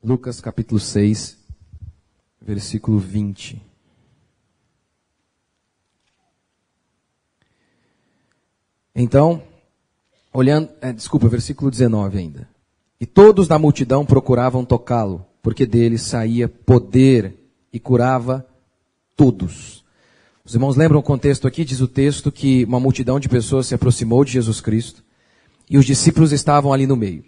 Lucas capítulo 6, versículo 20. Então, versículo 19 ainda. E todos da multidão procuravam tocá-lo, porque dele saía poder e curava todos. Os irmãos lembram o contexto aqui? Diz o texto que uma multidão de pessoas se aproximou de Jesus Cristo e os discípulos estavam ali no meio.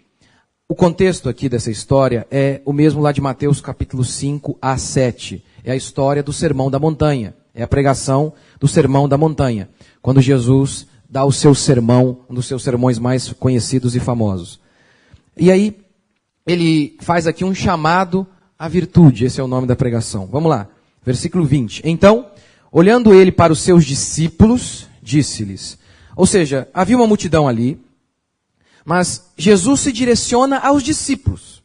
O contexto aqui dessa história é o mesmo lá de Mateus capítulo 5 a 7. É a história do Sermão da Montanha. É a pregação do Sermão da Montanha. Quando Jesus dá o seu sermão, um dos seus sermões mais conhecidos e famosos. E aí, ele faz aqui um chamado à virtude. Esse é o nome da pregação. Vamos lá. Versículo 20. Então, olhando ele para os seus discípulos, disse-lhes. Ou seja, havia uma multidão ali. Mas Jesus se direciona aos discípulos.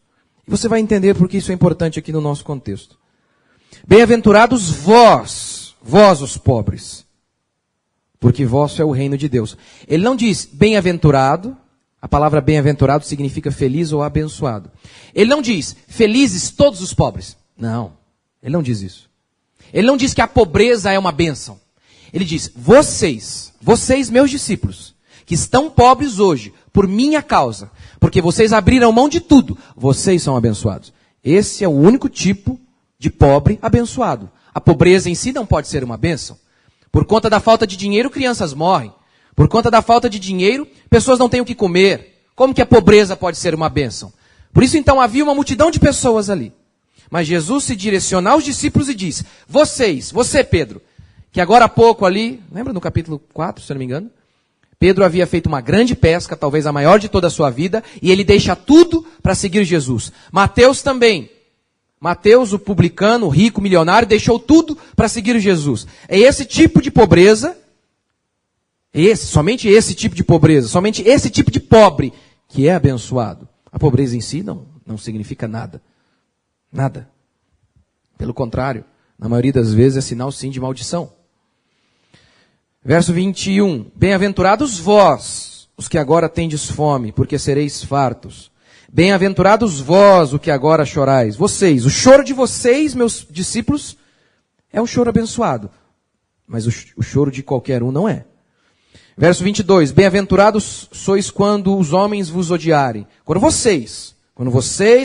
E você vai entender porque isso é importante aqui no nosso contexto. Bem-aventurados vós os pobres, porque vosso é o reino de Deus. Ele não diz bem-aventurado, a palavra bem-aventurado significa feliz ou abençoado. Ele não diz felizes todos os pobres. Não, ele não diz isso. Ele não diz que a pobreza é uma bênção. Ele diz, vocês meus discípulos, que estão pobres hoje, por minha causa, porque vocês abriram mão de tudo, vocês são abençoados. Esse é o único tipo de pobre abençoado. A pobreza em si não pode ser uma bênção. Por conta da falta de dinheiro, crianças morrem. Por conta da falta de dinheiro, pessoas não têm o que comer. Como que a pobreza pode ser uma bênção? Por isso então havia uma multidão de pessoas ali. Mas Jesus se direciona aos discípulos e diz, você Pedro, que agora há pouco ali, lembra no capítulo 4, se eu não me engano? Pedro havia feito uma grande pesca, talvez a maior de toda a sua vida, e ele deixa tudo para seguir Jesus. Mateus também. Mateus, o publicano, o rico, milionário, deixou tudo para seguir Jesus. É esse tipo de pobreza, somente esse tipo de pobreza, somente esse tipo de pobre que é abençoado. A pobreza em si não significa nada. Nada. Pelo contrário, na maioria das vezes é sinal sim de maldição. Verso 21. Bem-aventurados vós, os que agora tendes fome, porque sereis fartos. Bem-aventurados vós, o que agora chorais. Vocês, o choro de vocês, meus discípulos, é um choro abençoado. Mas o choro de qualquer um não é. Verso 22. Bem-aventurados sois quando os homens vos odiarem. Quando vocês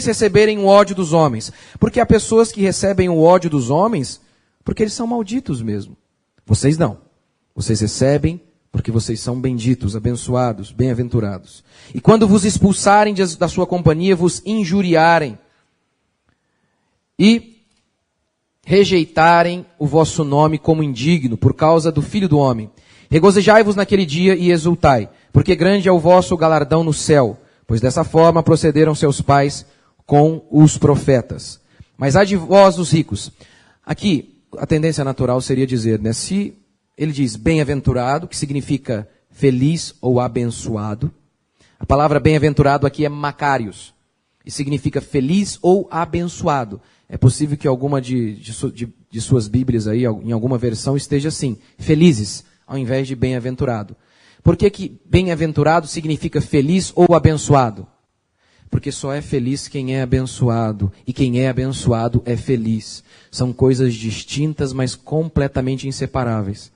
receberem o ódio dos homens. Porque há pessoas que recebem o ódio dos homens porque eles são malditos mesmo. Vocês não. Vocês recebem porque vocês são benditos, abençoados, bem-aventurados. E quando vos expulsarem da sua companhia, vos injuriarem e rejeitarem o vosso nome como indigno por causa do Filho do Homem. Regozijai-vos naquele dia e exultai, porque grande é o vosso galardão no céu, pois dessa forma procederam seus pais com os profetas. Mas ai de vós os ricos. Aqui, a tendência natural seria dizer, né, se ele diz bem-aventurado, que significa feliz ou abençoado. A palavra bem-aventurado aqui é makarios, e significa feliz ou abençoado. É possível que alguma de suas Bíblias aí, em alguma versão, esteja assim, felizes, ao invés de bem-aventurado. Por que bem-aventurado significa feliz ou abençoado? Porque só é feliz quem é abençoado, e quem é abençoado é feliz. São coisas distintas, mas completamente inseparáveis.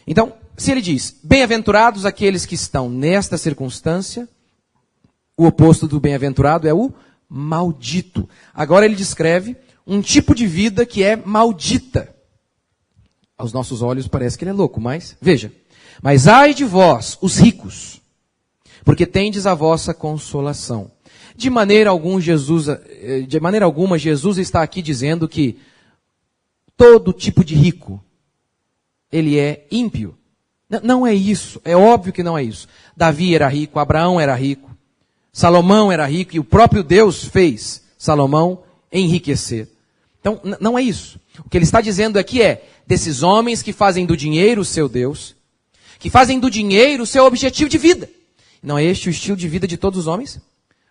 Então, se ele diz, bem-aventurados aqueles que estão nesta circunstância, o oposto do bem-aventurado é o maldito. Agora ele descreve um tipo de vida que é maldita. Aos nossos olhos parece que ele é louco, mas veja. Mas ai de vós, os ricos, porque tendes a vossa consolação. De maneira alguma, Jesus está aqui dizendo que todo tipo de rico, ele é ímpio. Não é isso, é óbvio que não é isso. Davi era rico, Abraão era rico, Salomão era rico e o próprio Deus fez Salomão enriquecer. Então, não é isso. O que ele está dizendo aqui é desses homens que fazem do dinheiro o seu Deus, que fazem do dinheiro o seu objetivo de vida. Não é este o estilo de vida de todos os homens?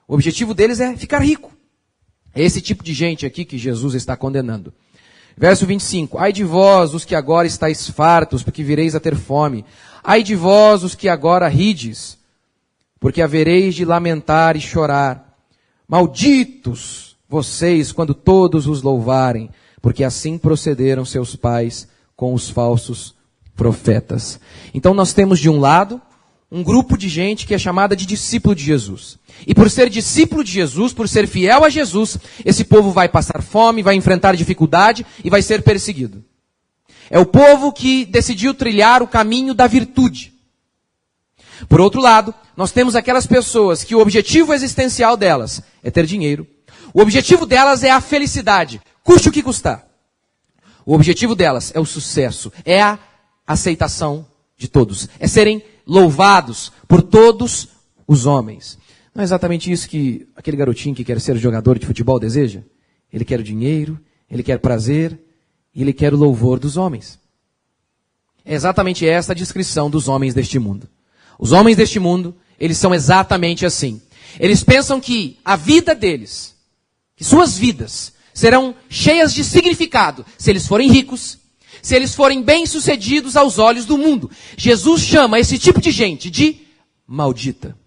O objetivo deles é ficar rico. É esse tipo de gente aqui que Jesus está condenando. Verso 25. Ai de vós, os que agora estáis fartos, porque vireis a ter fome. Ai de vós, os que agora rides, porque havereis de lamentar e chorar. Malditos vocês quando todos os louvarem, porque assim procederam seus pais com os falsos profetas. Então nós temos de um lado um grupo de gente que é chamada de discípulo de Jesus. E por ser discípulo de Jesus, por ser fiel a Jesus, esse povo vai passar fome, vai enfrentar dificuldade e vai ser perseguido. É o povo que decidiu trilhar o caminho da virtude. Por outro lado, nós temos aquelas pessoas que o objetivo existencial delas é ter dinheiro. O objetivo delas é a felicidade, custe o que custar. O objetivo delas é o sucesso, é a aceitação de todos, é serem louvados por todos os homens. Não é exatamente isso que aquele garotinho que quer ser jogador de futebol deseja? Ele quer o dinheiro, ele quer prazer e ele quer o louvor dos homens. É exatamente essa a descrição dos homens deste mundo. Os homens deste mundo, eles são exatamente assim. Eles pensam que a vida deles, que suas vidas, serão cheias de significado se eles forem ricos, se eles forem bem-sucedidos aos olhos do mundo. Jesus chama esse tipo de gente de maldita.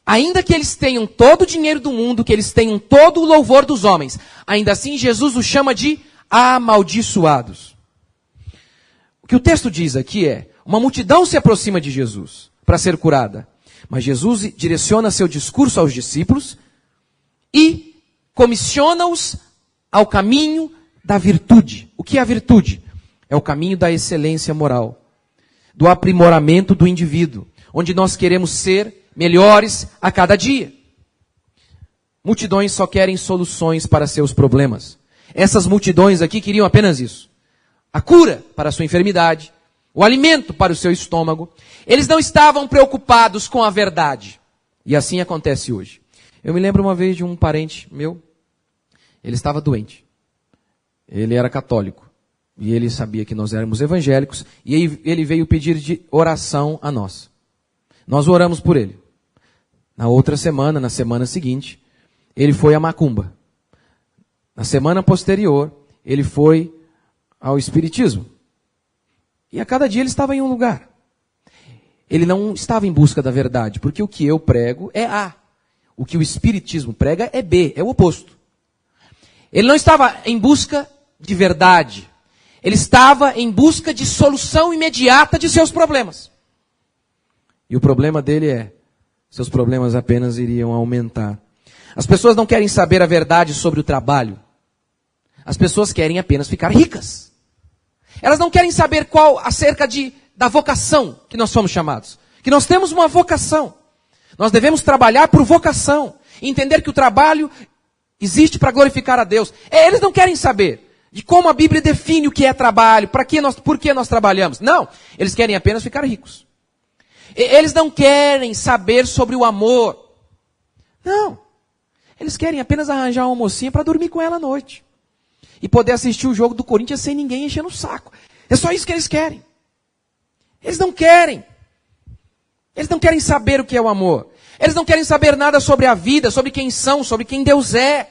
Ainda que eles tenham todo o dinheiro do mundo, que eles tenham todo o louvor dos homens, ainda assim Jesus os chama de amaldiçoados. O que o texto diz aqui é, uma multidão se aproxima de Jesus para ser curada. Mas Jesus direciona seu discurso aos discípulos e comissiona-os ao caminho da virtude. O que é a virtude? É o caminho da excelência moral, do aprimoramento do indivíduo, onde nós queremos ser melhores a cada dia. Multidões só querem soluções para seus problemas. Essas multidões aqui queriam apenas isso. A cura para a sua enfermidade, o alimento para o seu estômago. Eles não estavam preocupados com a verdade. E assim acontece hoje. Eu me lembro uma vez de um parente meu, ele estava doente. Ele era católico. E ele sabia que nós éramos evangélicos. E ele veio pedir de oração a nós. Nós oramos por ele. Na outra semana, na semana seguinte, ele foi a macumba. Na semana posterior, ele foi ao espiritismo. E a cada dia ele estava em um lugar. Ele não estava em busca da verdade, porque o que eu prego é A. O que o espiritismo prega é B, é o oposto. Ele não estava em busca de verdade. Ele estava em busca de solução imediata de seus problemas. E o problema dele é, seus problemas apenas iriam aumentar. As pessoas não querem saber a verdade sobre o trabalho. As pessoas querem apenas ficar ricas. Elas não querem saber acerca da vocação que nós somos chamados. Que nós temos uma vocação. Nós devemos trabalhar por vocação. Entender que o trabalho existe para glorificar a Deus. Eles não querem saber de como a Bíblia define o que é trabalho, por que nós trabalhamos. Não, eles querem apenas ficar ricos. Eles não querem saber sobre o amor. Não. Eles querem apenas arranjar uma mocinha para dormir com ela à noite. E poder assistir o jogo do Corinthians sem ninguém enchendo o saco. É só isso que eles querem. Eles não querem. Eles não querem saber o que é o amor. Eles não querem saber nada sobre a vida, sobre quem são, sobre quem Deus é.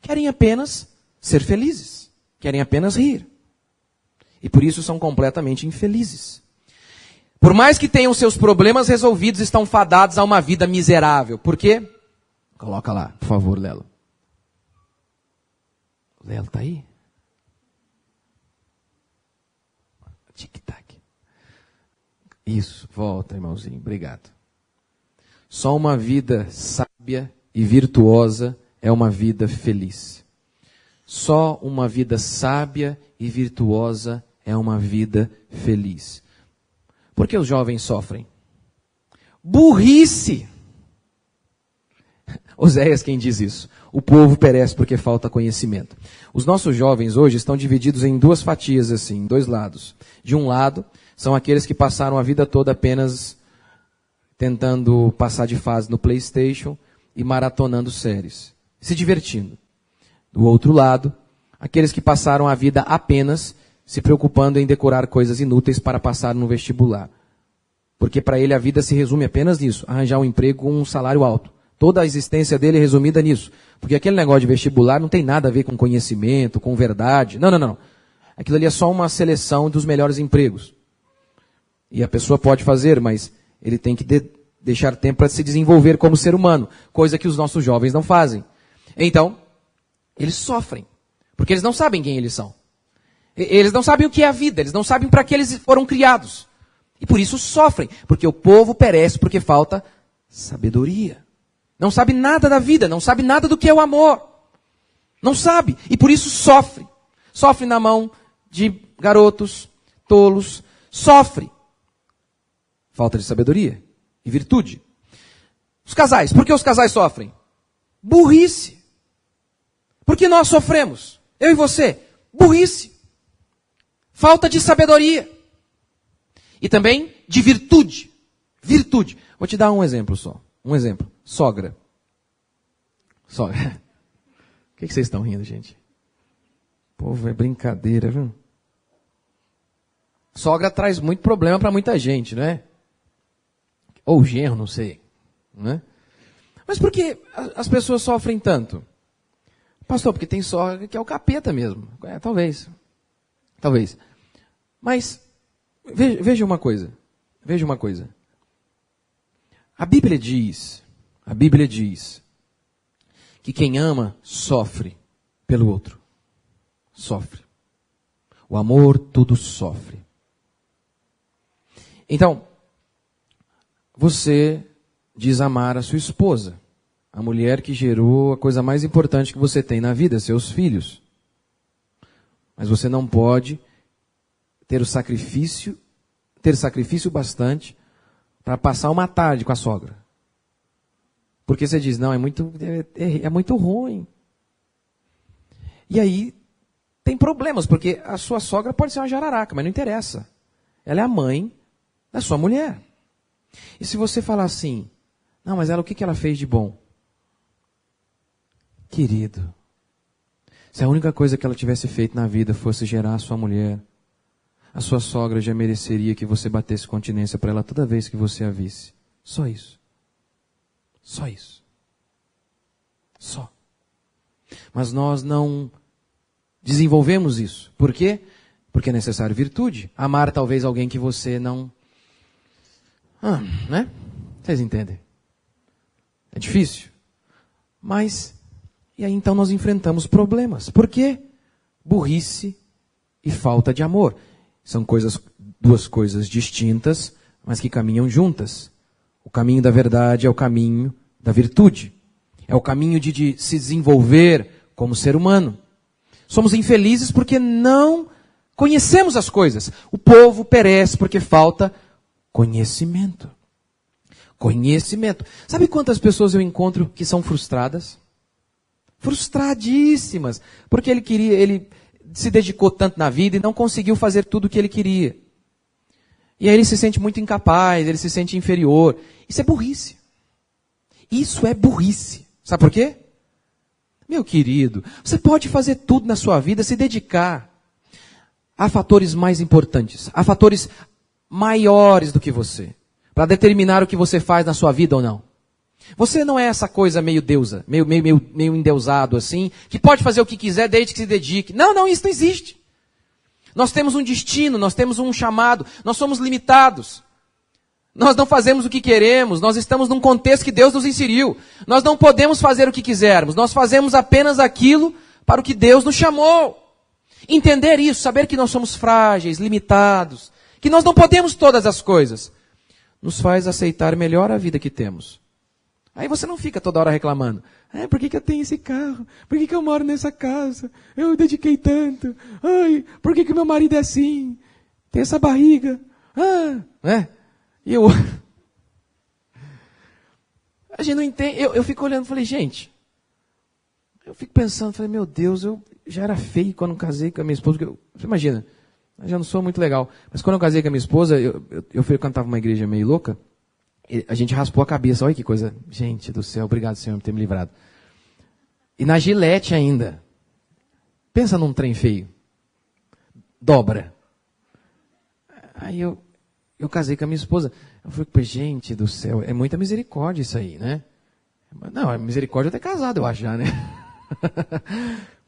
Querem apenas ser felizes. Querem apenas rir. E por isso são completamente infelizes. Por mais que tenham seus problemas resolvidos, estão fadados a uma vida miserável. Por quê? Coloca lá, por favor, Lelo. Lelo está aí? Tic-tac. Isso, volta, irmãozinho, obrigado. Só uma vida sábia e virtuosa é uma vida feliz. Só uma vida sábia e virtuosa é uma vida feliz. Por que os jovens sofrem? Burrice! Oséias quem diz isso. O povo perece porque falta conhecimento. Os nossos jovens hoje estão divididos em duas fatias, assim, em dois lados. De um lado, são aqueles que passaram a vida toda apenas tentando passar de fase no PlayStation e maratonando séries, se divertindo. Do outro lado, aqueles que passaram a vida apenas se preocupando em decorar coisas inúteis para passar no vestibular. Porque para ele a vida se resume apenas nisso, arranjar um emprego com um salário alto. Toda a existência dele é resumida nisso. Porque aquele negócio de vestibular não tem nada a ver com conhecimento, com verdade. Não. Aquilo ali é só uma seleção dos melhores empregos. E a pessoa pode fazer, mas ele tem que deixar tempo para se desenvolver como ser humano. Coisa que os nossos jovens não fazem. Então, Eles sofrem, porque eles não sabem quem eles são. Eles não sabem o que é a vida, eles não sabem para que eles foram criados. E por isso sofrem, porque o povo perece porque falta sabedoria. Não sabe nada da vida, não sabe nada do que é o amor. Não sabe, e por isso sofre. Sofre na mão de garotos, tolos, sofre. Falta de sabedoria e virtude. Os casais, por que os casais sofrem? Burrice. Por que nós sofremos? Eu e você, burrice. Falta de sabedoria. E também de virtude. Virtude. Vou te dar um exemplo só. Um exemplo. Sogra. Sogra. O que vocês estão rindo, gente? Povo, é brincadeira, viu? Sogra traz muito problema para muita gente, não é? Ou genro, não sei. Né? Mas por que as pessoas sofrem tanto? Pastor, porque tem sogra que é o capeta mesmo. Talvez. Talvez. Mas, veja uma coisa. Veja uma coisa. A Bíblia diz que quem ama sofre pelo outro. Sofre. O amor tudo sofre. Então, você diz amar a sua esposa, a mulher que gerou a coisa mais importante que você tem na vida, seus filhos. Mas você não pode ter sacrifício bastante para passar uma tarde com a sogra. Porque você diz, não, é muito ruim. E aí tem problemas, porque a sua sogra pode ser uma jararaca, mas não interessa. Ela é a mãe da sua mulher. E se você falar assim, não, mas ela, o que ela fez de bom? Querido, se a única coisa que ela tivesse feito na vida fosse gerar a sua mulher, a sua sogra já mereceria que você batesse continência para ela toda vez que você a visse. Só isso. Só isso. Só. Mas nós não desenvolvemos isso. Por quê? Porque é necessário virtude. Amar talvez alguém que você não... né? Vocês entendem? É difícil. Mas, e aí então nós enfrentamos problemas. Por quê? Burrice e falta de amor. São duas coisas distintas, mas que caminham juntas. O caminho da verdade é o caminho da virtude. É o caminho de se desenvolver como ser humano. Somos infelizes porque não conhecemos as coisas. O povo perece porque falta conhecimento. Conhecimento. Sabe quantas pessoas eu encontro que são frustradas? Frustradíssimas. Porque ele se dedicou tanto na vida e não conseguiu fazer tudo o que ele queria. E aí ele se sente muito incapaz, ele se sente inferior. Isso é burrice. Isso é burrice. Sabe por quê? Meu querido, você pode fazer tudo na sua vida, se dedicar a fatores mais importantes, a fatores maiores do que você, para determinar o que você faz na sua vida ou não. Você não é essa coisa meio deusa, meio endeusado assim, que pode fazer o que quiser desde que se dedique. Não, isso não existe. Nós temos um destino, nós temos um chamado, nós somos limitados. Nós não fazemos o que queremos, nós estamos num contexto que Deus nos inseriu. Nós não podemos fazer o que quisermos, nós fazemos apenas aquilo para o que Deus nos chamou. Entender isso, saber que nós somos frágeis, limitados, que nós não podemos todas as coisas, nos faz aceitar melhor a vida que temos. Aí você não fica toda hora reclamando. Por que eu tenho esse carro? Por que eu moro nessa casa? Eu dediquei tanto. Por que meu marido é assim? Tem essa barriga. E eu... A gente não entende. Eu fico olhando e falei, gente... Eu fico pensando, falei, meu Deus, eu já era feio quando casei com a minha esposa. Você imagina, eu já não sou muito legal. Mas quando eu casei com a minha esposa, eu cantava uma igreja meio louca, a gente raspou a cabeça. Olha que coisa. Gente do céu, obrigado, Senhor, por ter me livrado. E na Gillette ainda. Pensa num trem feio. Dobra. Aí eu casei com a minha esposa. Eu falei, gente do céu, é muita misericórdia isso aí, né? Não, é misericórdia até casado, eu acho já, né?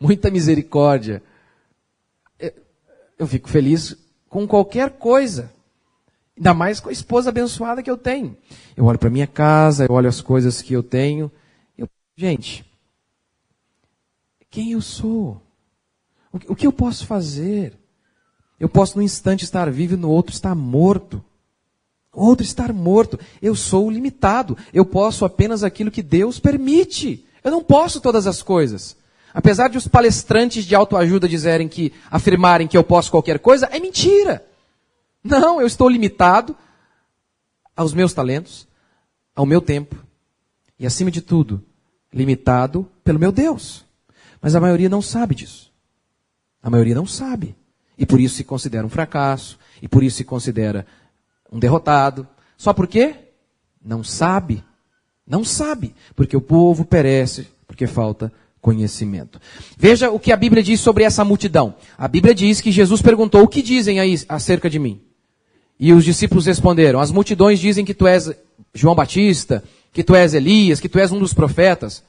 Muita misericórdia. Eu fico feliz com qualquer coisa. Ainda mais com a esposa abençoada que eu tenho. Eu olho para minha casa, eu olho as coisas que eu tenho. Gente, quem eu sou. O que eu posso fazer? Eu posso num instante estar vivo e no outro estar morto. O outro estar morto. Eu sou limitado. Eu posso apenas aquilo que Deus permite. Eu não posso todas as coisas. Apesar de os palestrantes de autoajuda afirmarem que eu posso qualquer coisa, é mentira. Não, eu estou limitado aos meus talentos, ao meu tempo. E acima de tudo, limitado pelo meu Deus. Mas a maioria não sabe disso. A maioria não sabe. E por isso se considera um fracasso. E por isso se considera um derrotado. Só por quê? Não sabe. Não sabe. Porque o povo perece, porque falta conhecimento. Veja o que a Bíblia diz sobre essa multidão. A Bíblia diz que Jesus perguntou: o que dizem aí acerca de mim? E os discípulos responderam: as multidões dizem que tu és João Batista, que tu és Elias, que tu és um dos profetas.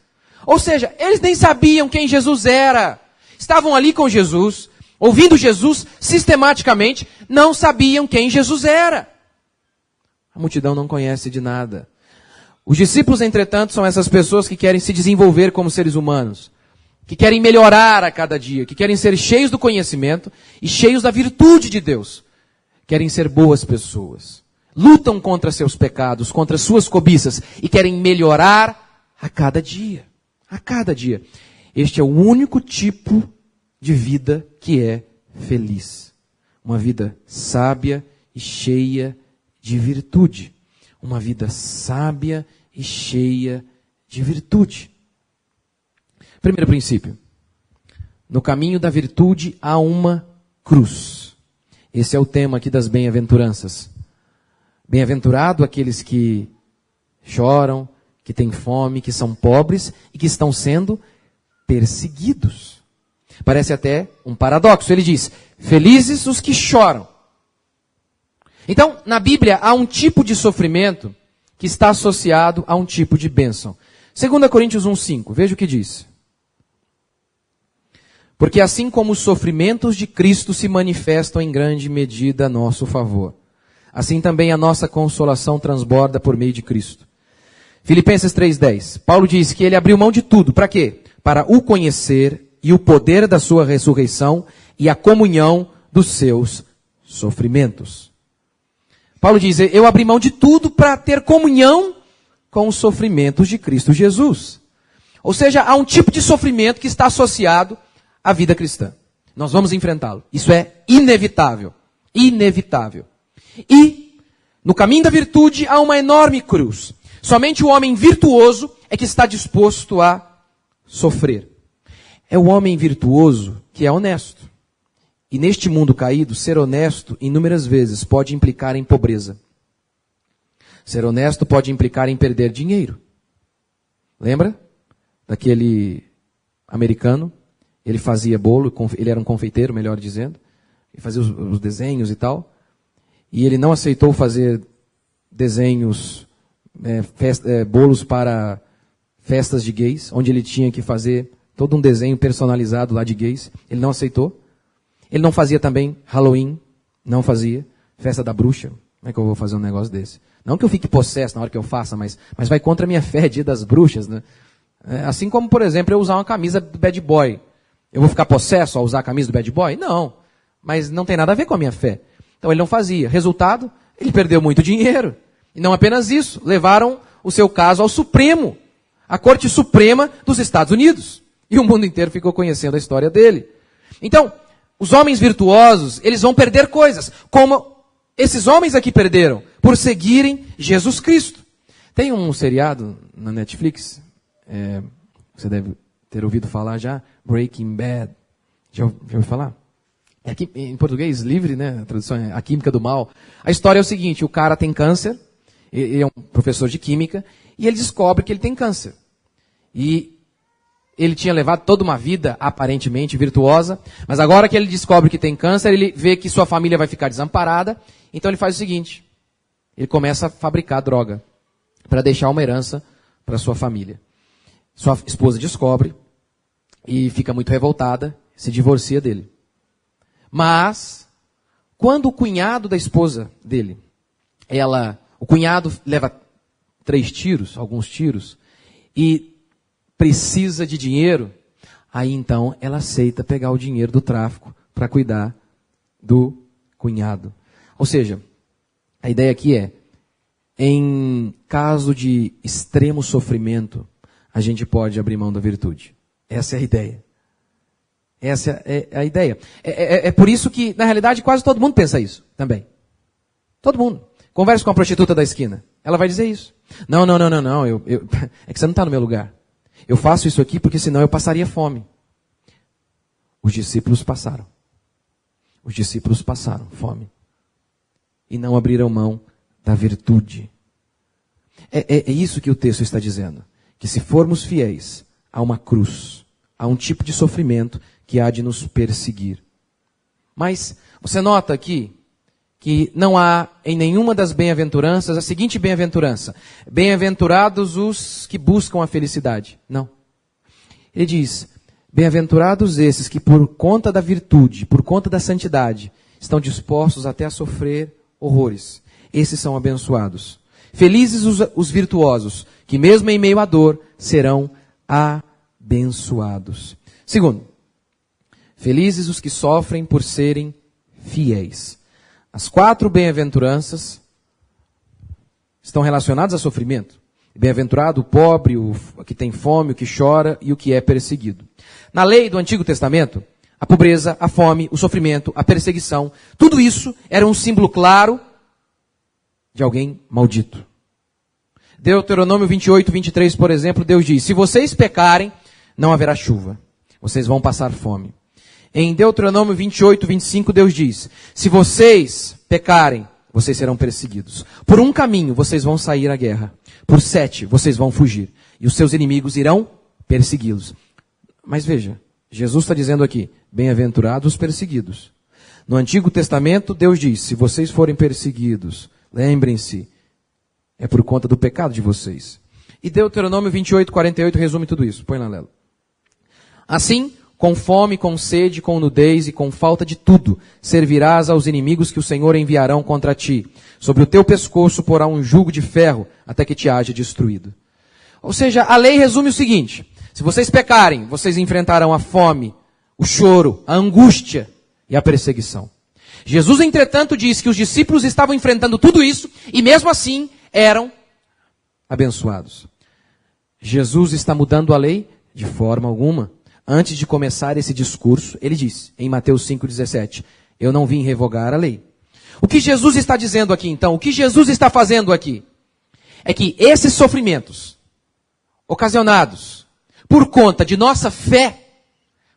Ou seja, eles nem sabiam quem Jesus era. Estavam ali com Jesus, ouvindo Jesus sistematicamente, não sabiam quem Jesus era. A multidão não conhece de nada. Os discípulos, entretanto, são essas pessoas que querem se desenvolver como seres humanos, que querem melhorar a cada dia, que querem ser cheios do conhecimento e cheios da virtude de Deus. Querem ser boas pessoas. Lutam contra seus pecados, contra suas cobiças e querem melhorar a cada dia. A cada dia. Este é o único tipo de vida que é feliz. Uma vida sábia e cheia de virtude. Uma vida sábia e cheia de virtude. Primeiro princípio. No caminho da virtude há uma cruz. Esse é o tema aqui das bem-aventuranças. Bem-aventurado aqueles que choram, que têm fome, que são pobres e que estão sendo perseguidos. Parece até um paradoxo. Ele diz: felizes os que choram. Então, na Bíblia há um tipo de sofrimento que está associado a um tipo de bênção. 2 Coríntios 1,5, veja o que diz. Porque assim como os sofrimentos de Cristo se manifestam em grande medida a nosso favor, assim também a nossa consolação transborda por meio de Cristo. Filipenses 3,10, Paulo diz que ele abriu mão de tudo. Para quê? Para o conhecer e o poder da sua ressurreição e a comunhão dos seus sofrimentos. Paulo diz: eu abri mão de tudo para ter comunhão com os sofrimentos de Cristo Jesus. Ou seja, há um tipo de sofrimento que está associado à vida cristã. Nós vamos enfrentá-lo. Isso é inevitável. Inevitável. E, no caminho da virtude, há uma enorme cruz. Somente o homem virtuoso é que está disposto a sofrer. É o homem virtuoso que é honesto. E neste mundo caído, ser honesto, inúmeras vezes, pode implicar em pobreza. Ser honesto pode implicar em perder dinheiro. Lembra daquele americano? Ele fazia bolo, ele era um confeiteiro, melhor dizendo. Ele fazia os desenhos e tal. E ele não aceitou fazer desenhos, bolos para festas de gays, onde ele tinha que fazer todo um desenho personalizado lá de gays. Ele não aceitou. Ele não fazia também Halloween, não fazia. Festa da bruxa, como é que eu vou fazer um negócio desse? Não que eu fique possesso na hora que eu faça, mas vai contra a minha fé, dia das bruxas, né? Assim como, por exemplo, eu usar uma camisa do bad boy. Eu vou ficar possesso ao usar a camisa do bad boy? Não, mas não tem nada a ver com a minha fé. Então ele não fazia. Resultado, ele perdeu muito dinheiro. E não apenas isso, levaram o seu caso ao Supremo, a Corte Suprema dos Estados Unidos. E o mundo inteiro ficou conhecendo a história dele. Então, os homens virtuosos, eles vão perder coisas, como esses homens aqui perderam, por seguirem Jesus Cristo. Tem um seriado na Netflix, você deve ter ouvido falar já, Breaking Bad. Já ouviu falar? Aqui, em português, livre, né? A tradução é A Química do Mal. A história é o seguinte: o cara tem câncer, ele é um professor de química, e ele descobre que ele tem câncer. E ele tinha levado toda uma vida aparentemente virtuosa, mas agora que ele descobre que tem câncer, ele vê que sua família vai ficar desamparada, então ele faz o seguinte: ele começa a fabricar droga para deixar uma herança para sua família. Sua esposa descobre e fica muito revoltada, se divorcia dele. Mas, quando o cunhado da esposa dele, o cunhado leva alguns tiros, e precisa de dinheiro, Aí então ela aceita pegar o dinheiro do tráfico para cuidar do cunhado. Ou seja, a ideia aqui é, em caso de extremo sofrimento, a gente pode abrir mão da virtude. Essa é a ideia. Essa é a ideia. É por isso que, na realidade, quase todo mundo pensa isso também. Todo mundo. Converse com a prostituta da esquina. Ela vai dizer isso. Não. É que você não está no meu lugar. Eu faço isso aqui porque senão eu passaria fome. Os discípulos passaram. Os discípulos passaram fome. E não abriram mão da virtude. É isso que o texto está dizendo. Que se formos fiéis a uma cruz, a um tipo de sofrimento que há de nos perseguir. Mas você nota aqui que não há em nenhuma das bem-aventuranças a seguinte bem-aventurança: bem-aventurados os que buscam a felicidade. Não. Ele diz: bem-aventurados esses que por conta da virtude, por conta da santidade, estão dispostos até a sofrer horrores. Esses são abençoados. Felizes os virtuosos, que mesmo em meio à dor, serão abençoados. Segundo, felizes os que sofrem por serem fiéis. As 4 bem-aventuranças estão relacionadas a sofrimento. Bem-aventurado o pobre, o que tem fome, o que chora e o que é perseguido. Na lei do Antigo Testamento, a pobreza, a fome, o sofrimento, a perseguição, tudo isso era um símbolo claro de alguém maldito. Deuteronômio 28, 23, por exemplo, Deus diz: se vocês pecarem, não haverá chuva. Vocês vão passar fome. Em Deuteronômio 28, 25, Deus diz: se vocês pecarem, vocês serão perseguidos. Por um caminho vocês vão sair à guerra. Por 7 vocês vão fugir. E os seus inimigos irão persegui-los. Mas veja, Jesus está dizendo aqui: bem-aventurados os perseguidos. No Antigo Testamento, Deus diz: se vocês forem perseguidos, lembrem-se, é por conta do pecado de vocês. E Deuteronômio 28, 48 resume tudo isso. Põe lá, Lelo. Assim, com fome, com sede, com nudez e com falta de tudo, servirás aos inimigos que o Senhor enviarão contra ti. Sobre o teu pescoço porá um jugo de ferro, até que te haja destruído. Ou seja, a lei resume o seguinte: se vocês pecarem, vocês enfrentarão a fome, o choro, a angústia e a perseguição. Jesus, entretanto, diz que os discípulos estavam enfrentando tudo isso e mesmo assim eram abençoados. Jesus está mudando a lei? De forma alguma. Antes de começar esse discurso, ele disse, em Mateus 5,17, eu não vim revogar a lei. O que Jesus está dizendo aqui, então? O que Jesus está fazendo aqui? É que esses sofrimentos, ocasionados por conta de nossa fé,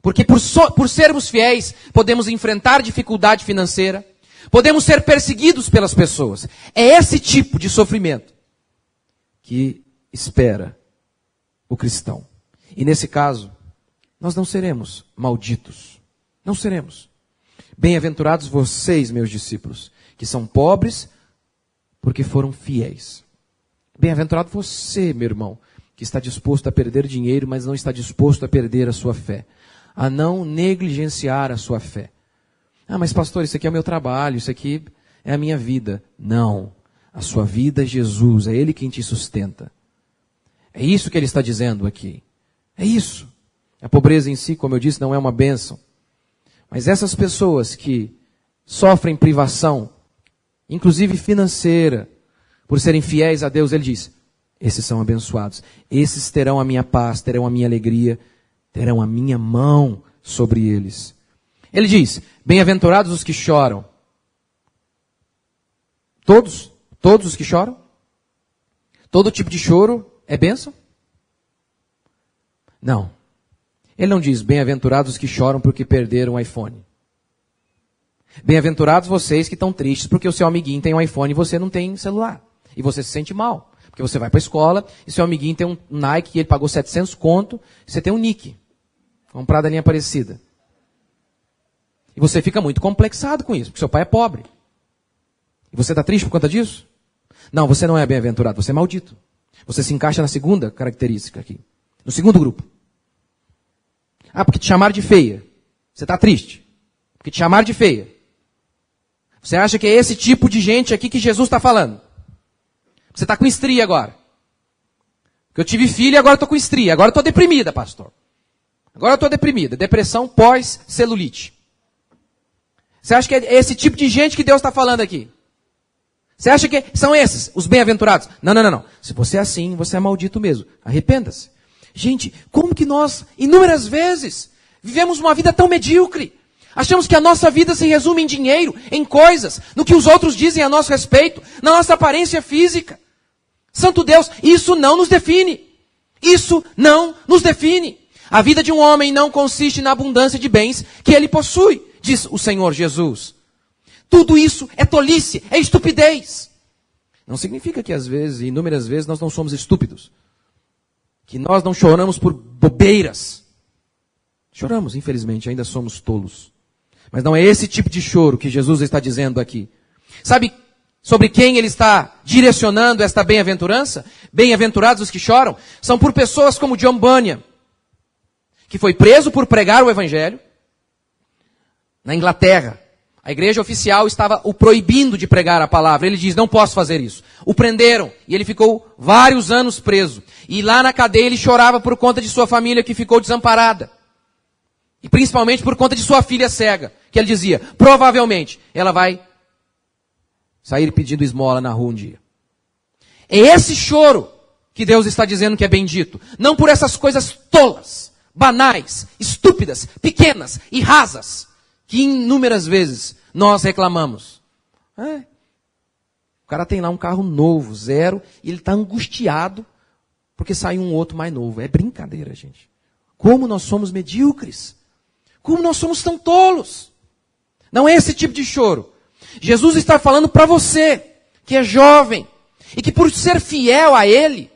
porque por sermos fiéis, podemos enfrentar dificuldade financeira, podemos ser perseguidos pelas pessoas. É esse tipo de sofrimento que espera o cristão. E nesse caso, nós não seremos malditos. Não seremos. Bem-aventurados vocês, meus discípulos, que são pobres porque foram fiéis. Bem-aventurado você, meu irmão, que está disposto a perder dinheiro, mas não está disposto a perder a sua fé. A não negligenciar a sua fé. Ah, mas pastor, isso aqui é o meu trabalho, isso aqui é a minha vida. Não. A sua vida é Jesus, é Ele quem te sustenta. É isso que Ele está dizendo aqui. É isso. A pobreza em si, como eu disse, não é uma bênção. Mas essas pessoas que sofrem privação, inclusive financeira, por serem fiéis a Deus, Ele diz, esses são abençoados. Esses terão a minha paz, terão a minha alegria, terão a minha mão sobre eles. Ele diz, bem-aventurados os que choram. Todos os que choram? Todo tipo de choro é bênção? Não. Ele não diz, bem-aventurados os que choram porque perderam o iPhone. Bem-aventurados vocês que estão tristes porque o seu amiguinho tem um iPhone e você não tem celular. E você se sente mal. Porque você vai para a escola e seu amiguinho tem um Nike e ele pagou 700 conto e você tem um Nick. Comprado da linha Aparecida. E você fica muito complexado com isso, porque seu pai é pobre. E você está triste por conta disso? Não, você não é bem-aventurado, você é maldito. Você se encaixa na segunda característica aqui. No segundo grupo. Ah, porque te chamaram de feia. Você está triste. Porque te chamaram de feia. Você acha que é esse tipo de gente aqui que Jesus está falando? Você está com estria agora. Porque eu tive filho e agora estou com estria. Agora estou deprimida, pastor. Agora eu estou deprimida. Depressão pós-celulite. Você acha que é esse tipo de gente que Deus está falando aqui? Você acha que são esses, os bem-aventurados? Não, não, não, não. Se você é assim, você é maldito mesmo. Arrependa-se. Gente, como que nós, inúmeras vezes, vivemos uma vida tão medíocre? Achamos que a nossa vida se resume em dinheiro, em coisas, no que os outros dizem a nosso respeito, na nossa aparência física. Santo Deus, isso não nos define. Isso não nos define. A vida de um homem não consiste na abundância de bens que ele possui, diz o Senhor Jesus. Tudo isso é tolice, é estupidez. Não significa que às vezes, inúmeras vezes, nós não somos estúpidos. Que nós não choramos por bobeiras. Choramos, infelizmente, ainda somos tolos. Mas não é esse tipo de choro que Jesus está dizendo aqui. Sabe sobre quem ele está direcionando esta bem-aventurança? Bem-aventurados os que choram. São por pessoas como John Bunyan, que foi preso por pregar o Evangelho na Inglaterra. A igreja oficial estava o proibindo de pregar a palavra. Ele diz, não posso fazer isso. O prenderam e ele ficou vários anos preso. E lá na cadeia ele chorava por conta de sua família que ficou desamparada. E principalmente por conta de sua filha cega. Que ele dizia, provavelmente ela vai sair pedindo esmola na rua um dia. É esse choro que Deus está dizendo que é bendito. Não por essas coisas tolas, banais, estúpidas, pequenas e rasas, que inúmeras vezes nós reclamamos. O cara tem lá um carro novo, zero, e ele está angustiado porque saiu um outro mais novo. É brincadeira, gente. Como nós somos medíocres. Como nós somos tão tolos. Não é esse tipo de choro. Jesus está falando para você, que é jovem, e que por ser fiel a Ele,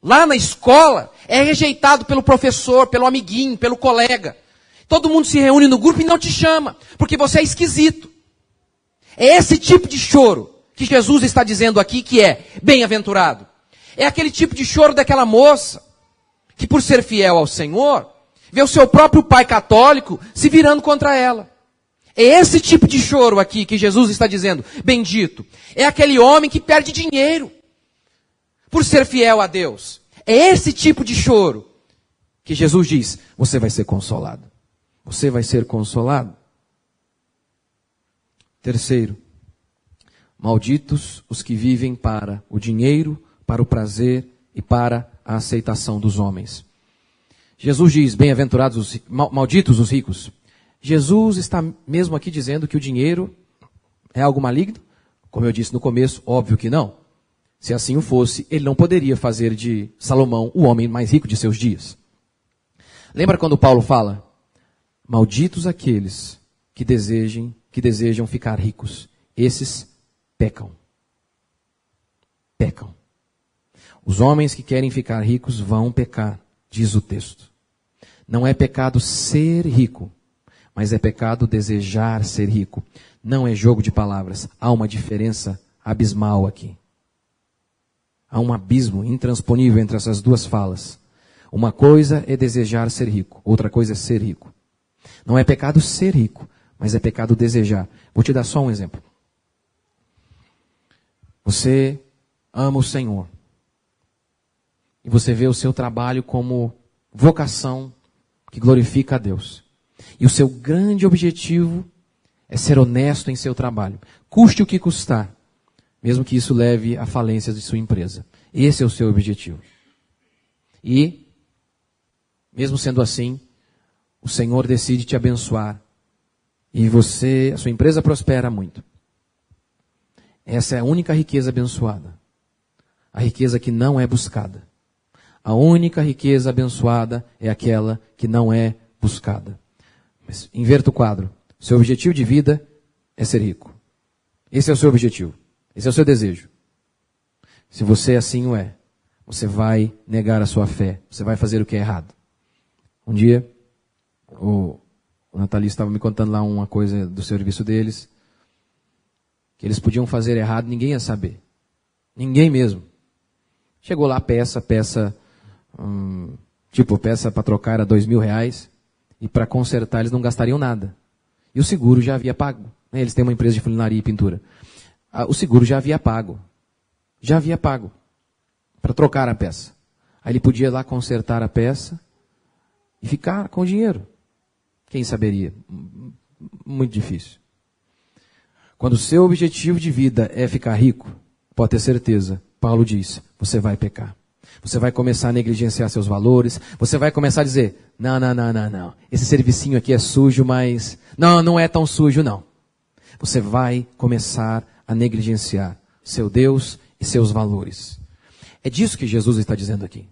lá na escola, é rejeitado pelo professor, pelo amiguinho, pelo colega. Todo mundo se reúne no grupo e não te chama, porque você é esquisito. É esse tipo de choro que Jesus está dizendo aqui que é bem-aventurado. É aquele tipo de choro daquela moça, que por ser fiel ao Senhor, vê o seu próprio pai católico se virando contra ela. É esse tipo de choro aqui que Jesus está dizendo, bendito. É aquele homem que perde dinheiro por ser fiel a Deus. É esse tipo de choro que Jesus diz, você vai ser consolado. Você vai ser consolado. Terceiro, malditos os que vivem para o dinheiro, para o prazer e para a aceitação dos homens. Jesus diz, bem-aventurados, malditos os ricos. Jesus está mesmo aqui dizendo que o dinheiro é algo maligno? Como eu disse no começo, óbvio que não. Se assim o fosse, ele não poderia fazer de Salomão o homem mais rico de seus dias. Lembra quando Paulo fala? Malditos aqueles que desejam ficar ricos. Esses pecam. Pecam. Os homens que querem ficar ricos vão pecar, diz o texto. Não é pecado ser rico, mas é pecado desejar ser rico. Não é jogo de palavras. Há uma diferença abismal aqui. Há um abismo intransponível entre essas duas falas. Uma coisa é desejar ser rico, outra coisa é ser rico. Não é pecado ser rico, mas é pecado desejar. Vou te dar só um exemplo. Você ama o Senhor. E você vê o seu trabalho como vocação que glorifica a Deus. E o seu grande objetivo é ser honesto em seu trabalho. Custe o que custar, mesmo que isso leve à falência de sua empresa. Esse é o seu objetivo. E, mesmo sendo assim, o Senhor decide te abençoar. E a sua empresa prospera muito. Essa é a única riqueza abençoada. A riqueza que não é buscada. A única riqueza abençoada é aquela que não é buscada. Mas inverta o quadro. Seu objetivo de vida é ser rico. Esse é o seu objetivo. Esse é o seu desejo. Se você assim o é, você vai negar a sua fé. Você vai fazer o que é errado. Um dia, o Natalista estava me contando lá uma coisa do serviço deles, que eles podiam fazer errado, ninguém ia saber. Ninguém mesmo. Chegou lá a peça para trocar era R$2.000, e para consertar eles não gastariam nada. E o seguro já havia pago. Eles têm uma empresa de funilaria e pintura. O seguro já havia pago. Já havia pago para trocar a peça. Aí ele podia ir lá consertar a peça, e ficar com o dinheiro. Quem saberia? Muito difícil. Quando o seu objetivo de vida é ficar rico, pode ter certeza, Paulo diz, você vai pecar. Você vai começar a negligenciar seus valores, você vai começar a dizer, não, esse servicinho aqui é sujo, mas não é tão sujo não. Você vai começar a negligenciar seu Deus e seus valores. É disso que Jesus está dizendo aqui.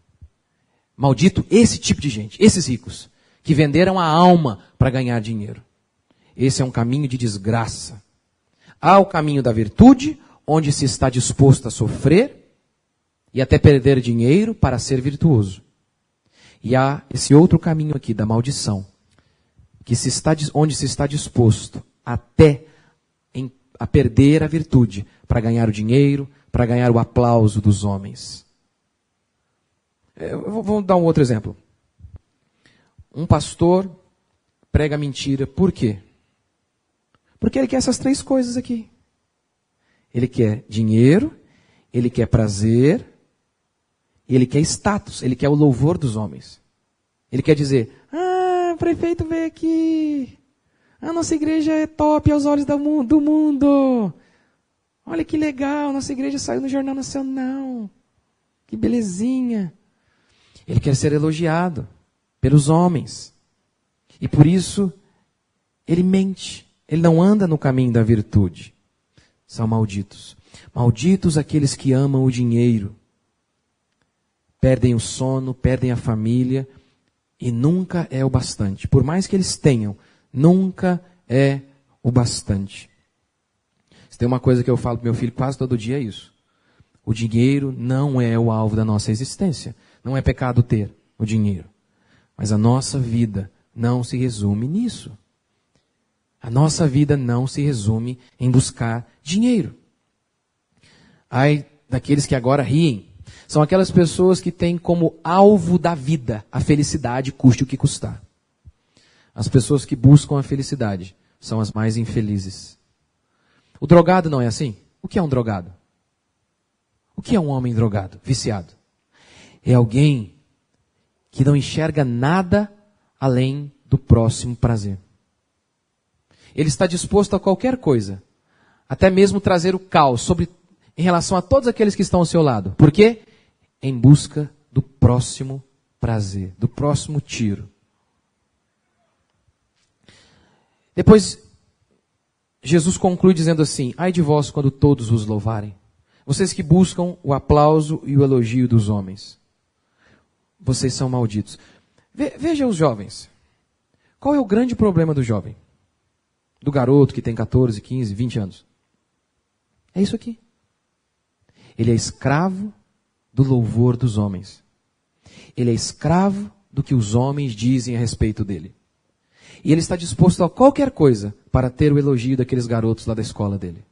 Maldito esse tipo de gente, esses ricos, que venderam a alma para ganhar dinheiro. Esse é um caminho de desgraça. Há o caminho da virtude, onde se está disposto a sofrer e até perder dinheiro para ser virtuoso. E há esse outro caminho aqui da maldição, onde se está disposto até a perder a virtude para ganhar o dinheiro, para ganhar o aplauso dos homens. Vou dar um outro exemplo. Um pastor prega mentira. Por quê? Porque ele quer essas 3 coisas aqui. Ele quer dinheiro, ele quer prazer, e ele quer status, ele quer o louvor dos homens. Ele quer dizer, o prefeito veio aqui, a nossa igreja é top aos olhos do mundo. Olha que legal, nossa igreja saiu no Jornal Nacional. Que belezinha. Ele quer ser elogiado pelos homens. E por isso, ele mente. Ele não anda no caminho da virtude. São malditos. Malditos aqueles que amam o dinheiro. Perdem o sono, perdem a família. E nunca é o bastante. Por mais que eles tenham, nunca é o bastante. Se tem uma coisa que eu falo para meu filho quase todo dia é isso. O dinheiro não é o alvo da nossa existência. Não é pecado ter o dinheiro. Mas a nossa vida não se resume nisso. A nossa vida não se resume em buscar dinheiro. Ai daqueles que agora riem. São aquelas pessoas que têm como alvo da vida a felicidade, custe o que custar. As pessoas que buscam a felicidade são as mais infelizes. O drogado não é assim? O que é um drogado? O que é um homem drogado, viciado? É alguém que não enxerga nada além do próximo prazer. Ele está disposto a qualquer coisa, até mesmo trazer o caos em relação a todos aqueles que estão ao seu lado. Por quê? Em busca do próximo prazer, do próximo tiro. Depois, Jesus conclui dizendo assim, ai de vós quando todos vos louvarem. Vocês que buscam o aplauso e o elogio dos homens. Vocês são malditos. Veja os jovens. Qual é o grande problema do jovem? Do garoto que tem 14, 15, 20 anos? É isso aqui. Ele é escravo do louvor dos homens. Ele é escravo do que os homens dizem a respeito dele. E ele está disposto a qualquer coisa para ter o elogio daqueles garotos lá da escola dele.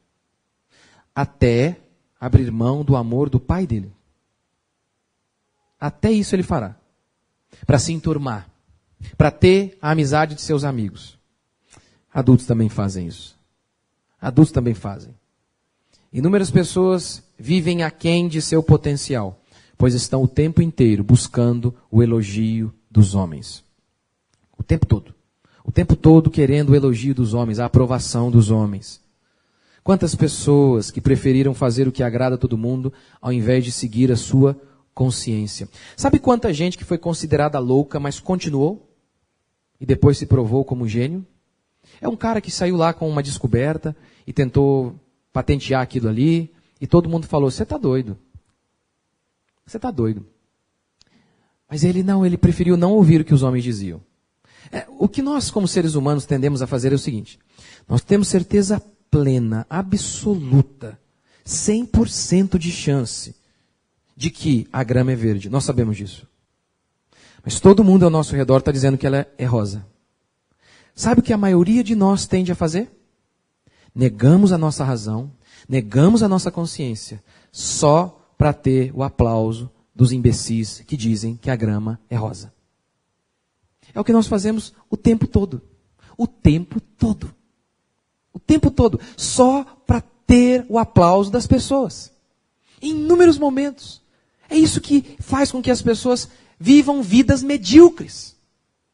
Até abrir mão do amor do pai dele. Até isso ele fará. Para se enturmar. Para ter a amizade de seus amigos. Adultos também fazem isso. Adultos também fazem. Inúmeras pessoas vivem aquém de seu potencial, pois estão o tempo inteiro buscando o elogio dos homens. O tempo todo. O tempo todo querendo o elogio dos homens, a aprovação dos homens. Quantas pessoas que preferiram fazer o que agrada a todo mundo, ao invés de seguir a sua consciência. Sabe quanta gente que foi considerada louca, mas continuou? E depois se provou como gênio? É um cara que saiu lá com uma descoberta e tentou patentear aquilo ali, e todo mundo falou, você está doido. Você está doido. Mas ele preferiu não ouvir o que os homens diziam. O que nós, como seres humanos, tendemos a fazer é o seguinte, nós temos certeza plena, absoluta, 100% de chance de que a grama é verde. Nós sabemos disso. Mas todo mundo ao nosso redor está dizendo que ela é rosa. Sabe o que a maioria de nós tende a fazer? Negamos a nossa razão, negamos a nossa consciência, só para ter o aplauso dos imbecis que dizem que a grama é rosa. É o que nós fazemos o tempo todo. O tempo todo. O tempo todo. Só para ter o aplauso das pessoas. Em inúmeros momentos. É isso que faz com que as pessoas vivam vidas medíocres.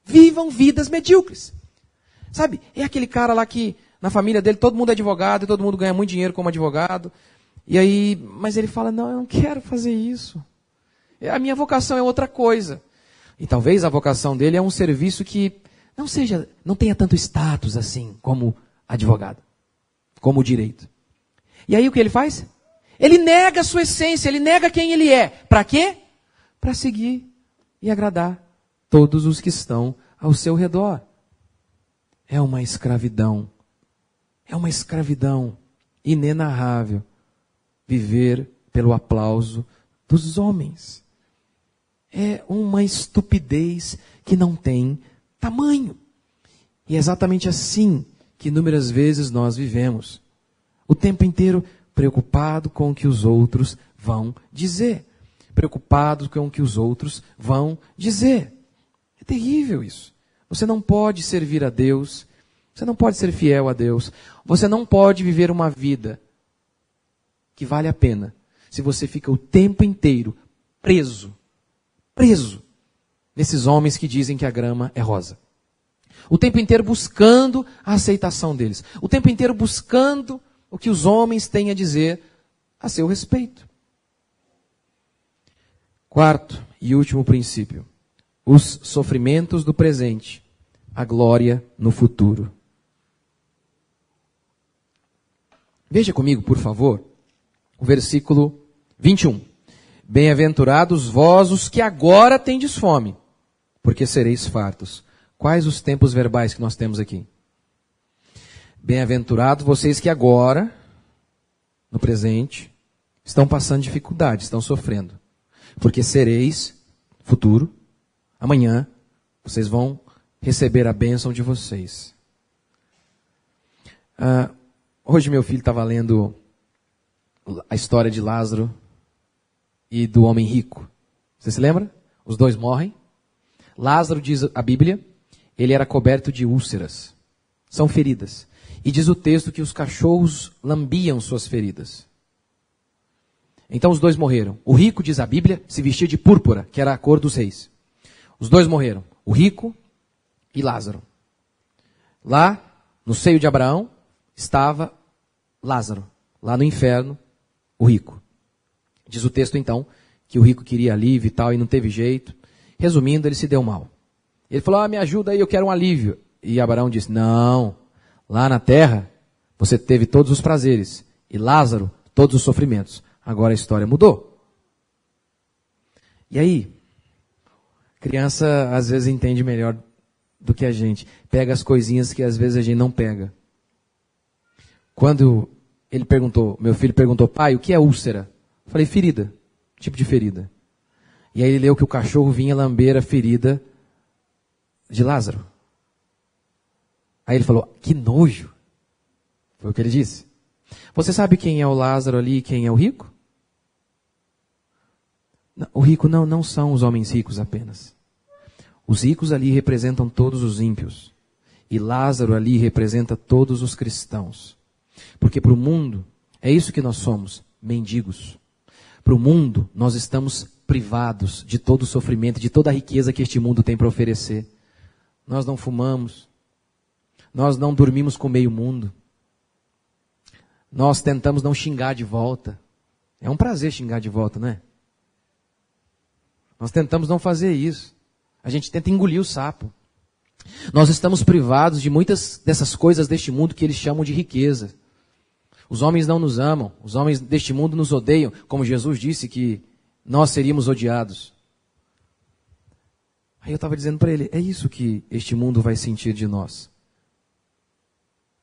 Vivam vidas medíocres. Sabe, é aquele cara lá que, na família dele, todo mundo é advogado e todo mundo ganha muito dinheiro como advogado. E aí, mas ele fala, não, eu não quero fazer isso. A minha vocação é outra coisa. E talvez a vocação dele é um serviço que não tenha tanto status assim como advogado, como direito. E aí o que ele faz? Ele nega a sua essência, ele nega quem ele é. Para quê? Para seguir e agradar todos os que estão ao seu redor. É uma escravidão. É uma escravidão inenarrável viver pelo aplauso dos homens. É uma estupidez que não tem tamanho. E é exatamente assim que inúmeras vezes nós vivemos. O tempo inteiro preocupado com o que os outros vão dizer. Preocupado com o que os outros vão dizer. É terrível isso. Você não pode servir a Deus. Você não pode ser fiel a Deus. Você não pode viver uma vida que vale a pena se você fica o tempo inteiro preso nesses homens que dizem que a grama é rosa. O tempo inteiro buscando a aceitação deles. O tempo inteiro buscando o que os homens têm a dizer a seu respeito. Quarto e último princípio. Os sofrimentos do presente, a glória no futuro. Veja comigo, por favor, o versículo 21. Bem-aventurados vós os que agora tendes fome, porque sereis fartos. Quais os tempos verbais que nós temos aqui? Bem-aventurados vocês que agora, no presente, estão passando dificuldade, estão sofrendo. Porque sereis, futuro, amanhã, vocês vão receber a bênção de vocês. Hoje meu filho estava lendo a história de Lázaro e do homem rico. Você se lembra? Os dois morrem. Lázaro, diz a Bíblia, ele era coberto de úlceras. São feridas. E diz o texto que os cachorros lambiam suas feridas. Então os dois morreram. O rico, diz a Bíblia, se vestia de púrpura, que era a cor dos reis. Os dois morreram. O rico e Lázaro. Lá, no seio de Abraão, estava Lázaro. Lá no inferno, o rico. Diz o texto então, que o rico queria alívio e tal, e não teve jeito. Resumindo, ele se deu mal. Ele falou, me ajuda aí, eu quero um alívio. E Abraão disse, não, lá na terra, você teve todos os prazeres. E Lázaro, todos os sofrimentos. Agora a história mudou. E aí, criança às vezes entende melhor do que a gente. Pega as coisinhas que às vezes a gente não pega. Quando meu filho perguntou, pai, o que é úlcera? Eu falei, ferida, tipo de ferida. E aí ele leu que o cachorro vinha lamber a ferida de Lázaro. Aí ele falou, que nojo. Foi o que ele disse. Você sabe quem é o Lázaro ali e quem é o rico? O rico não são os homens ricos apenas. Os ricos ali representam todos os ímpios. E Lázaro ali representa todos os cristãos. Porque para o mundo, é isso que nós somos, mendigos. Para o mundo, nós estamos privados de todo o sofrimento, de toda a riqueza que este mundo tem para oferecer. Nós não fumamos. Nós não dormimos com meio mundo. Nós tentamos não xingar de volta. É um prazer xingar de volta, não é? Nós tentamos não fazer isso. A gente tenta engolir o sapo. Nós estamos privados de muitas dessas coisas deste mundo que eles chamam de riqueza. Os homens não nos amam. Os homens deste mundo nos odeiam. Como Jesus disse que nós seríamos odiados. Aí eu estava dizendo para ele, é isso que este mundo vai sentir de nós.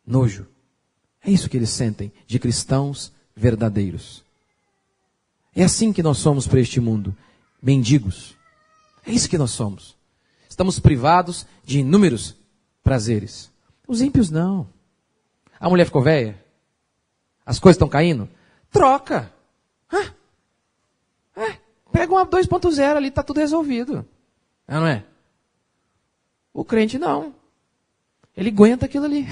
Nojo. É isso que eles sentem de cristãos verdadeiros. É assim que nós somos para este mundo. Mendigos. É isso que nós somos. Estamos privados de inúmeros prazeres. Os ímpios não. A mulher ficou velha? As coisas estão caindo? Troca. Pega uma 2.0 ali, está tudo resolvido. Não é? O crente não. Ele aguenta aquilo ali.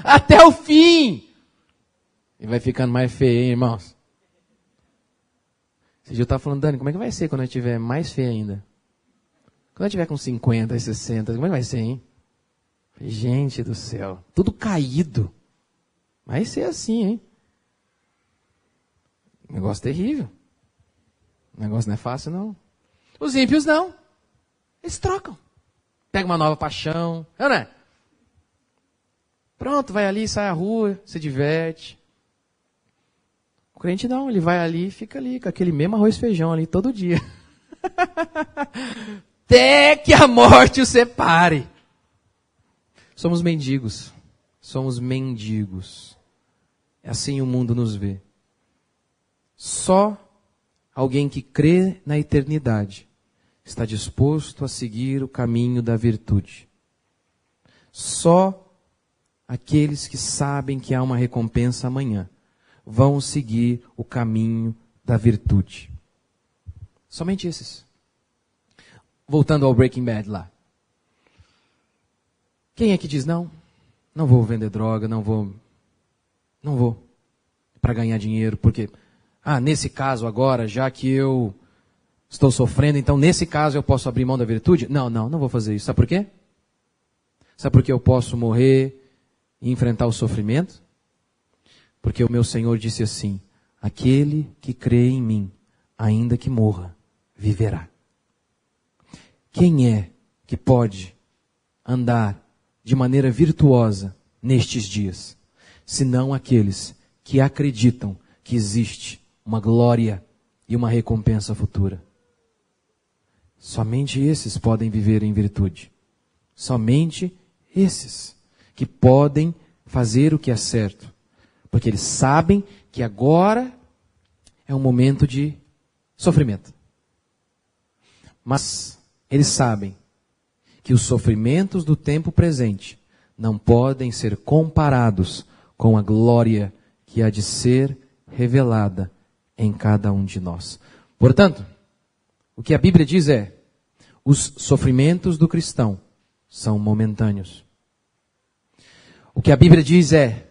Até o fim. E vai ficando mais feio, hein, irmãos? Esse dia eu estava falando, Dani, como é que vai ser quando eu estiver mais feio ainda? Quando eu tiver com 50 e 60, como é que vai ser, hein? Gente do céu, tudo caído. Vai ser assim, hein? Negócio terrível. O negócio não é fácil, não. Os ímpios não. Eles trocam. Pega uma nova paixão. Não é? Pronto, vai ali, sai à rua, se diverte. O crente não, ele vai ali e fica ali com aquele mesmo arroz e feijão ali todo dia. Até que a morte o separe. Somos mendigos. Somos mendigos. É assim o mundo nos vê. Só alguém que crê na eternidade está disposto a seguir o caminho da virtude. Só aqueles que sabem que há uma recompensa amanhã vão seguir o caminho da virtude. Somente esses. Voltando ao Breaking Bad lá. Quem é que diz, não vou vender droga, não vou para ganhar dinheiro, porque, nesse caso agora, já que eu estou sofrendo, então nesse caso eu posso abrir mão da virtude? Não vou fazer isso. Sabe por quê? Sabe por que eu posso morrer e enfrentar o sofrimento? Porque o meu Senhor disse assim, aquele que crê em mim, ainda que morra, viverá. Quem é que pode andar de maneira virtuosa nestes dias, senão aqueles que acreditam que existe uma glória e uma recompensa futura? Somente esses podem viver em virtude. Somente esses que podem fazer o que é certo. Porque eles sabem que agora é um momento de sofrimento. Mas eles sabem que os sofrimentos do tempo presente não podem ser comparados com a glória que há de ser revelada em cada um de nós. Portanto, o que a Bíblia diz é, os sofrimentos do cristão são momentâneos. O que a Bíblia diz é,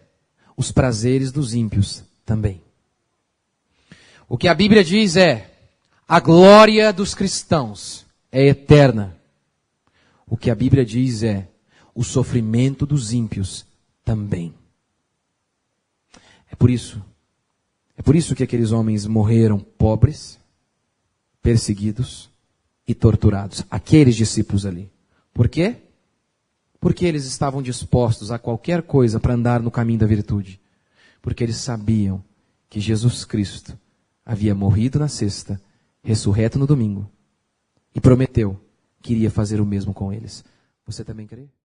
os prazeres dos ímpios também. O que a Bíblia diz é, a glória dos cristãos é eterna. O que a Bíblia diz é, o sofrimento dos ímpios também. É por isso que aqueles homens morreram pobres, perseguidos e torturados. Aqueles discípulos ali. Por quê? Porque eles estavam dispostos a qualquer coisa para andar no caminho da virtude. Porque eles sabiam que Jesus Cristo havia morrido na sexta, ressurreto no domingo, e prometeu que iria fazer o mesmo com eles. Você também crê?